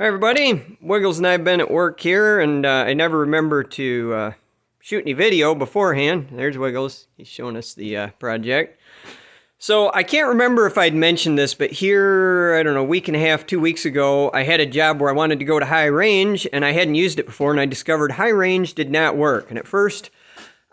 Hi everybody, Wiggles and I have been at work here, and I never remember to shoot any video beforehand. There's Wiggles, he's showing us the project. So I can't remember if I'd mentioned this, but here, I don't know, a week and a half, 2 weeks ago, I had a job where I wanted to go to high range, and I hadn't used it before, and I discovered high range did not work. And at first,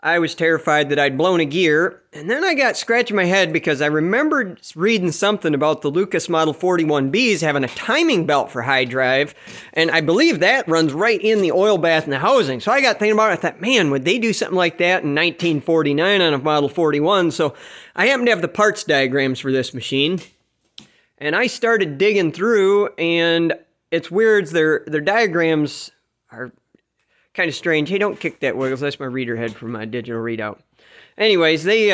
I was terrified that I'd blown a gear, and then I got scratching my head because I remembered reading something about the Lucas Model 41Bs having a timing belt for high drive, and I believe that runs right in the oil bath and the housing. So I got thinking about it. I thought, man, would they do something like that in 1949 on a Model 41? So I happen to have the parts diagrams for this machine, and I started digging through, and it's weird. Their diagrams are kind of strange. Hey, don't kick that, Wiggles. That's my reader head from my digital readout. Anyways, they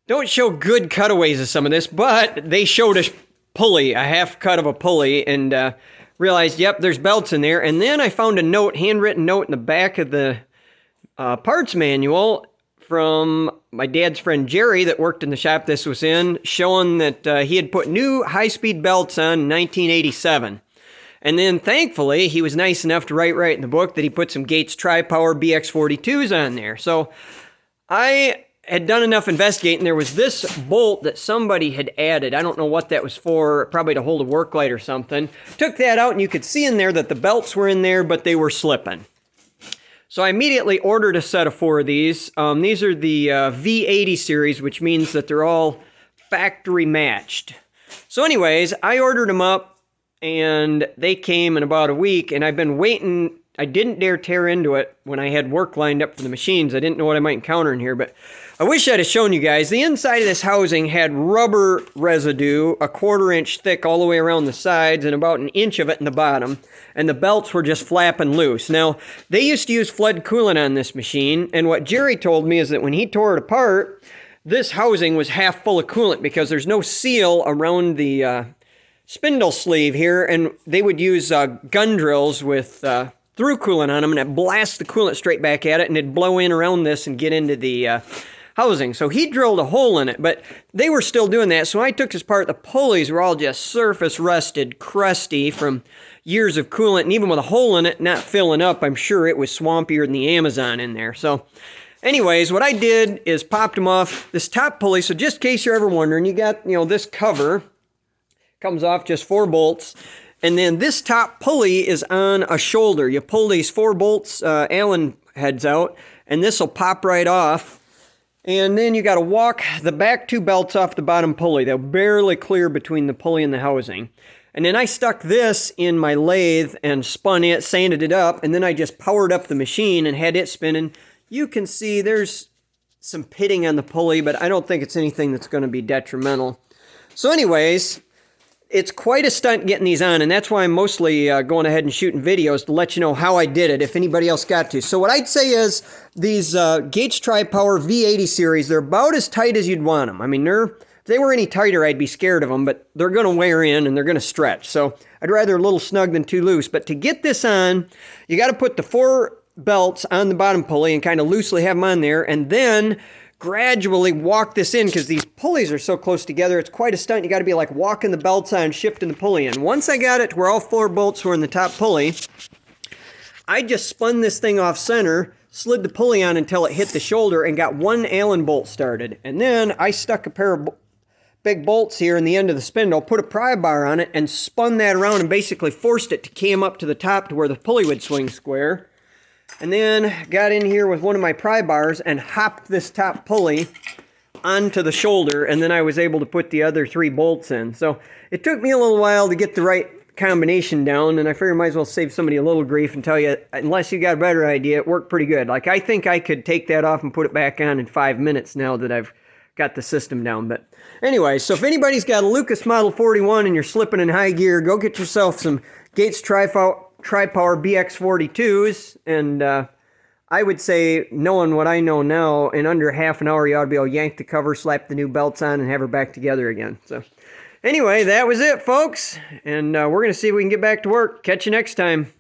don't show good cutaways of some of this, but they showed a pulley, a half cut of a pulley, and realized, yep, there's belts in there. And then I found a note, handwritten note in the back of the parts manual from my dad's friend Jerry that worked in the shop this was in, showing that he had put new high-speed belts on in 1987. And then, thankfully, he was nice enough to write in the book that he put some Gates Tri-Power BX42s on there. So I had done enough investigating. There was this bolt that somebody had added. I don't know what that was for, probably to hold a work light or something. Took that out, and you could see in there that the belts were in there, but they were slipping. So I immediately ordered a set of 4 of these. These are the V80 series, which means that they're all factory matched. So anyways, I ordered them up, and they came in about a week, and I've been waiting. I didn't dare tear into it when I had work lined up for the machines. I didn't know what I might encounter in here, but I wish I'd have shown you guys. The inside of this housing had rubber residue, a 1/4 inch thick all the way around the sides, and about 1 inch of it in the bottom, and the belts were just flapping loose. Now, they used to use flood coolant on this machine, and what Jerry told me is that when he tore it apart, this housing was half full of coolant because there's no seal around the spindle sleeve here, and they would use gun drills with through coolant on them, and it blasts the coolant straight back at it, and it'd blow in around this and get into the housing. So he drilled a hole in it, but they were still doing that. So I took this part. The pulleys were all just surface rusted, crusty from years of coolant, and even with a hole in it not filling up, I'm sure it was swampier than the Amazon in there. So anyways, what I did is popped them off this top pulley. So just in case you're ever wondering, you got, this cover comes off, just 4 bolts, and then this top pulley is on a shoulder. You pull these 4 bolts, Allen heads out, and this will pop right off, and then you got to walk the back 2 belts off the bottom pulley. They'll barely clear between the pulley and the housing. And then I stuck this in my lathe and spun it, sanded it up, and then I just powered up the machine and had it spinning. You can see there's some pitting on the pulley, but I don't think it's anything that's going to be detrimental. So anyways, it's quite a stunt getting these on, and that's why I'm mostly going ahead and shooting videos to let you know how I did it, if anybody else got to. So what I'd say is these Gates Tri-Power V80 series, they're about as tight as you'd want them. I mean, if they were any tighter, I'd be scared of them, but they're going to wear in and they're going to stretch. So I'd rather a little snug than too loose. But to get this on, you got to put the 4 belts on the bottom pulley and kind of loosely have them on there, and then gradually walk this in because these pulleys are so close together. It's quite a stunt. You got to be like walking the belts on, shifting the pulley in. Once I got it to where all 4 bolts were in the top pulley, I just spun this thing off center, slid the pulley on until it hit the shoulder, and got 1 Allen bolt started. And then I stuck a pair of big bolts here in the end of the spindle, put a pry bar on it, and spun that around and basically forced it to cam up to the top to where the pulley would swing square. And then got in here with one of my pry bars and hopped this top pulley onto the shoulder, and then I was able to put the other 3 bolts in. So it took me a little while to get the right combination down, and I figured I might as well save somebody a little grief and tell you, unless you got a better idea, it worked pretty good. Like, I think I could take that off and put it back on in 5 minutes now that I've got the system down. But anyway, so if anybody's got a Lucas Model 41 and you're slipping in high gear, go get yourself some Gates Tri-Power BX42s, and I would say, knowing what I know now, in under half an hour you ought to be able to yank the cover, slap the new belts on, and have her back together again. So anyway, that was it, folks, and we're going to see if we can get back to work. Catch you next time.